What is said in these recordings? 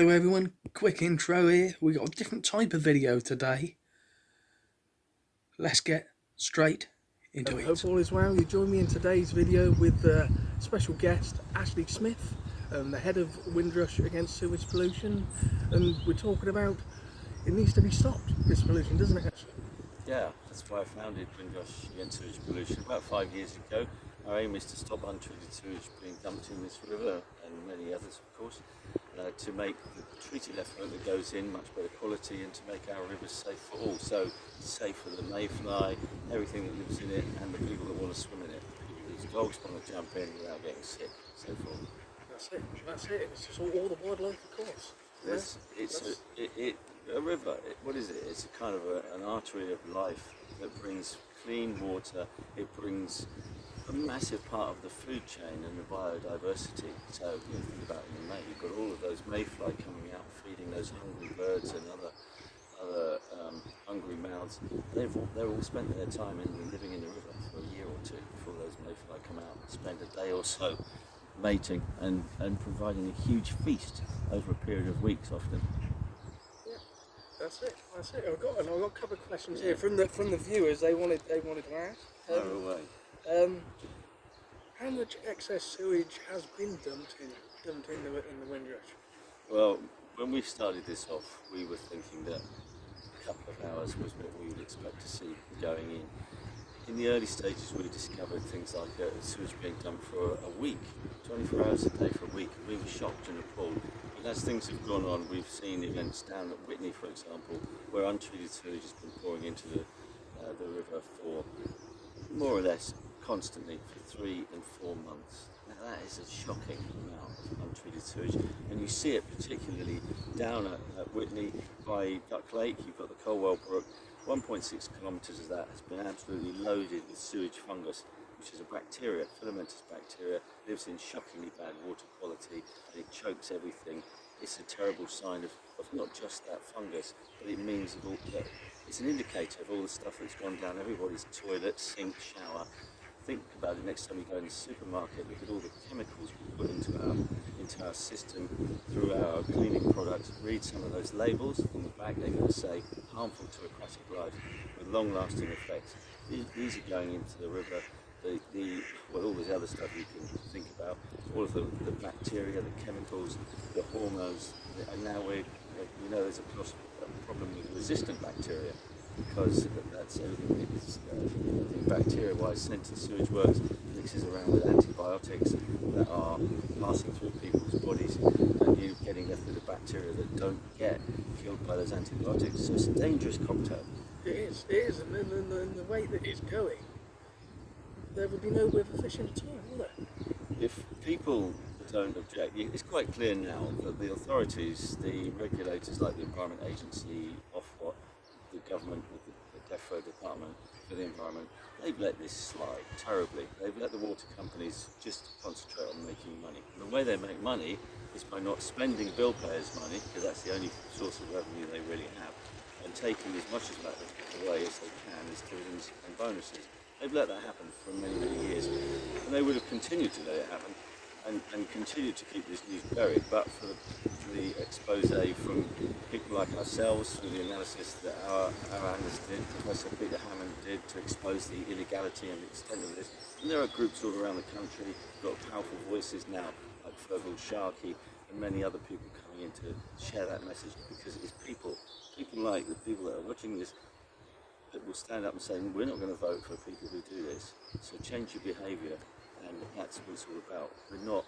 Hello everyone, quick intro here. We got a different type of video today. Let's get straight into it. Hope all is well. You join me in today's video with special guest Ashley Smith, the head of Windrush Against Sewage Pollution, and we're talking about it needs to be stopped, this pollution, doesn't it, Ashley? Yeah, that's why I founded Windrush Against Sewage Pollution about 5 years ago. Our aim is to stop untreated sewage being dumped in this river and many others, of course, to make the treated effluent that goes in much better quality and to make our rivers safe for all. So it's safe for the mayfly, everything that lives in it, and the people that want to swim in it. These dogs want to jump in without getting sick, so forth. That's it. It's just all the wildlife, of course. A river, what is it? It's a kind of an artery of life that brings clean water. It brings a massive part of the food chain and the biodiversity. So you know, think about in May, you've got all of those mayfly coming out, feeding those hungry birds and other hungry mouths. They've all spent their time living in the river for a year or two before those mayfly come out and spend a day or so mating and providing a huge feast over a period of weeks often. That's it. I've got a couple of questions here from the viewers. They wanted to ask. Fire away. How much excess sewage has been dumped in the Windrush? Well, when we started this off, we were thinking that a couple of hours was what we would expect to see going in. In the early stages, we discovered things like sewage being dumped for a week, 24 hours a day for a week, and we were shocked and appalled. But as things have gone on, we've seen events down at Whitney, for example, where untreated sewage has been pouring into the river for more or less constantly for 3 and 4 months. Now that is a shocking amount of untreated sewage, and you see it particularly down at Whitney by Duck Lake. You've got the Colwell Brook. 1.6 kilometres of that has been absolutely loaded with sewage fungus, which is a bacteria, filamentous bacteria, lives in shockingly bad water quality, and it chokes everything. It's a terrible sign of not just that fungus, but it means it's an indicator of all the stuff that's gone down everybody's toilet, sink, shower. Think about it next time you go in the supermarket. Look at all the chemicals we put into our system through our cleaning products. Read some of those labels on the back. They're going to say harmful to aquatic life with long-lasting effects. These are going into the river. All this other stuff you can think about, all of the bacteria, the chemicals, the hormones, and now we know there's a problem with resistant bacteria, because that's everything bacteria-wise sent to sewage works, mixes around with antibiotics that are passing through people's bodies, and you're getting left with the bacteria that don't get killed by those antibiotics. So it's a dangerous cocktail. It is, and in the way that it's going, there would be no river fishing at all, will there? If people don't object, it's quite clear now that the authorities, the regulators like the Environment Agency, Ofwat, the government with the DEFRA Department for the Environment, they've let this slide terribly. They've let the water companies just concentrate on making money. And the way they make money is by not spending bill payers' money, because that's the only source of revenue they really have, and taking as much of that away as they can as dividends and bonuses. They've let that happen for many, many years, and they would have continued to let it happen and continued to keep this news buried, but for the expose from people like ourselves, through the analysis that our analyst did, Professor Peter Hammond did, to expose the illegality and the extent of this. And there are groups all around the country, got powerful voices now, like Fergal Sharkey and many other people coming in to share that message, because it's people like the people that are watching this that will stand up and say, we're not going to vote for people who do this, so change your behaviour, and that's what it's all about. We're not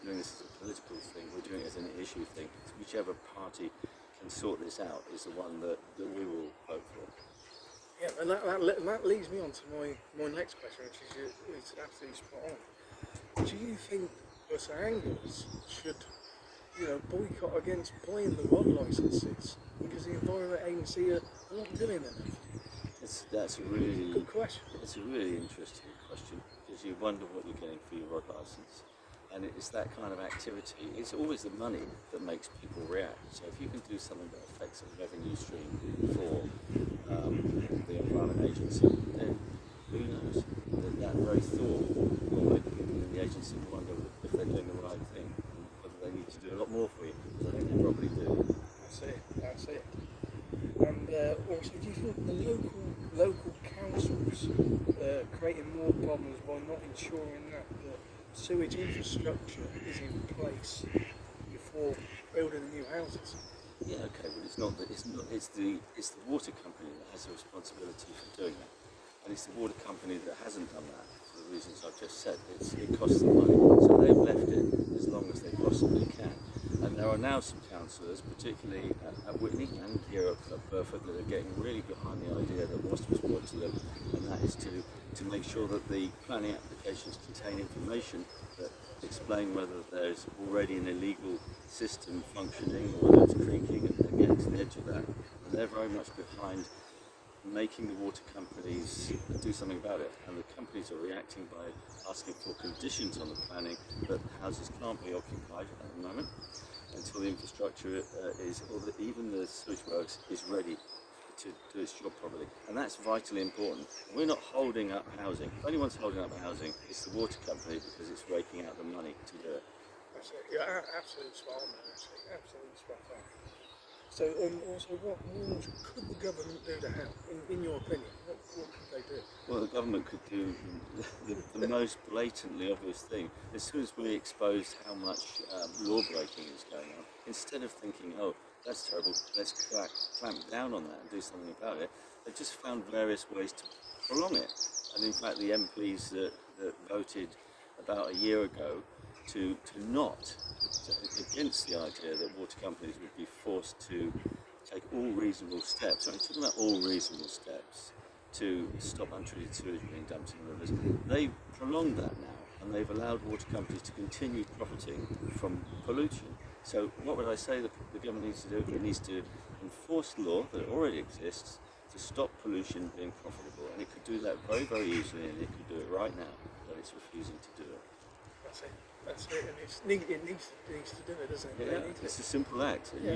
doing this as a political thing, we're doing it as an issue thing. So whichever party can sort this out is the one that we will vote for. Yeah, and that leads me on to my next question, which is absolutely spot on. Do you think us anglers should boycott against buying the rod licences because the Environment Agency are not doing enough? That's a really good question. It's a really interesting question, because you wonder what you're getting for your rod licence, and it's that kind of activity. It's always the money that makes people react. So if you can do something that affects a revenue stream for the Environment Agency, then who knows? That very thought will make people in the agency wonder if they're doing the right thing, and whether they need to do a lot more for you, because I think they probably do. also, do you think the local councils creating more problems by not ensuring that the sewage infrastructure is in place before building the new houses? Yeah, okay, but it's not that. It's the water company that has the responsibility for doing that, and it's the water company that hasn't done that for the reasons I've just said. It costs them money, so they've left it as long as they possibly can. And there are now some councillors, particularly at Whitney and here at Burford, that are getting really behind the idea that what's important to them, and that is to make sure that the planning applications contain information that explain whether there's already an illegal system functioning or whether it's creaking and getting to the edge of that. And they're very much behind making the water companies do something about it. And the companies are reacting by asking for conditions on the planning that houses can't be occupied at the moment until the infrastructure is, or that even the sewage works is ready to do its job properly. And that's vitally important. We're not holding up housing. If anyone's holding up housing, it's the water company because it's raking out the money to do it. That's it. You're absolutely spot on there, actually. Absolutely spot on. So, also, what more could the government do to help, in your opinion? What could they do? Well, the government could do the most blatantly obvious thing. As soon as we expose how much law breaking is going on, instead of thinking, oh, that's terrible, let's clamp down on that and do something about it, they've just found various ways to prolong it. And in fact, the MPs that voted about a year ago against the idea that water companies would be forced to take all reasonable steps. I'm talking about all reasonable steps to stop untreated sewage being dumped in rivers. They've prolonged that now, and they've allowed water companies to continue profiting from pollution. So what would I say the government needs to do? It needs to enforce law that already exists to stop pollution being profitable, and it could do that very, very easily, and it could do it right now, but it's refusing to do it. That's it. That's it. And it needs to do it, doesn't it? Yeah, it's a simple act. Yeah.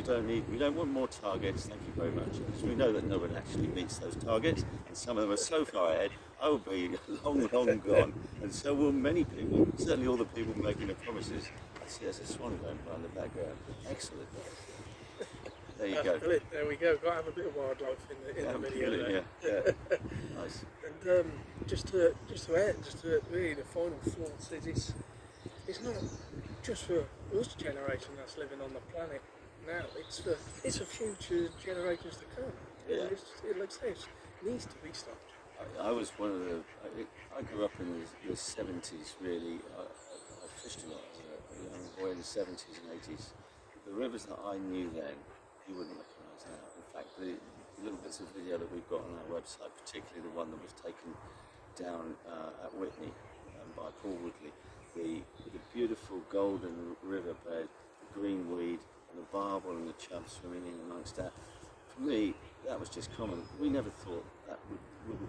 We don't want more targets, thank you very much, because we know that no one actually meets those targets, and some of them are so far ahead, I will be long, long gone, and so will many people, certainly all the people making the promises. I see there's a swan going by in the background. Excellent. There you go. There we go. Got to have a bit of wildlife in the video there. Yeah. Nice. And just to add, really the final thoughts is it's not just for us generation that's living on the planet now. It's for future generations to come. Yeah. It needs to be stopped. I was one of the. I grew up in the 70s. Really, I fished a lot as a young boy in the 70s and 80s. The rivers that I knew then, you wouldn't recognise now. In fact, the little bits of video that we've got on our website, particularly the one that was taken down at Whitney by Paul Woodley, the beautiful golden riverbed, the green weed, and the barbel and the chub swimming in amongst that. For me, that was just common. We never thought that would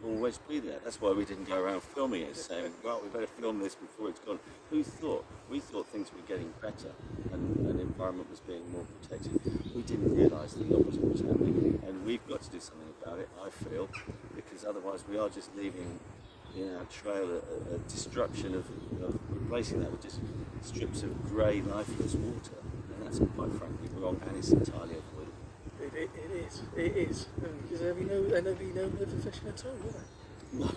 always be there. That's why we didn't go around filming it, saying, well, we better film this before it's gone. Who thought? We thought things were getting better and the environment was being more protected. We didn't realise the opposite was happening. And we've got to do something about it, I feel, because otherwise we are just leaving our trail a destruction of replacing that with just strips of grey, lifeless water. And that's quite frankly wrong, and it's entirely avoidable. It is. Because there'll be no river fishing at all, will there? No,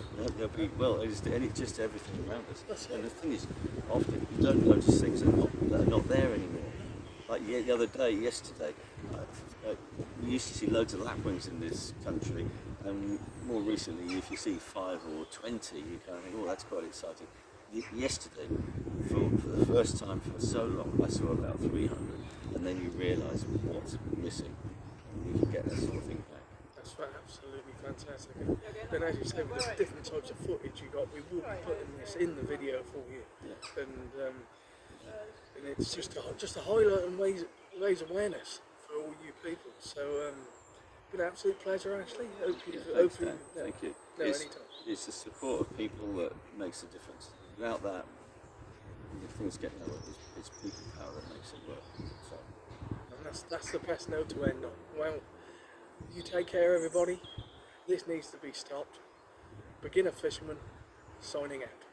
it's just everything around us. And the thing is, often you don't notice things that are not there anymore. Like the other day, yesterday, we used to see loads of lapwings in this country, and more recently, if you see 5 or 20, you kind of think, oh, that's quite exciting. Yesterday, for the first time for so long, I saw about 300, and then you realise what's missing, and you can get that sort of thing back. That's absolutely fantastic. And as you say, with the different types of footage you got, we will be putting this in the video for you. Yeah. And it's just to highlight and raise awareness for all you people. So, been an absolute pleasure, Ashley. Thank you. No, anytime. It's the support of people that makes a difference. Without that, things get nowhere. It's people power that makes it work. So. And that's the best note to end on. Well, you take care, everybody. This needs to be stopped. Beginner fisherman, signing out.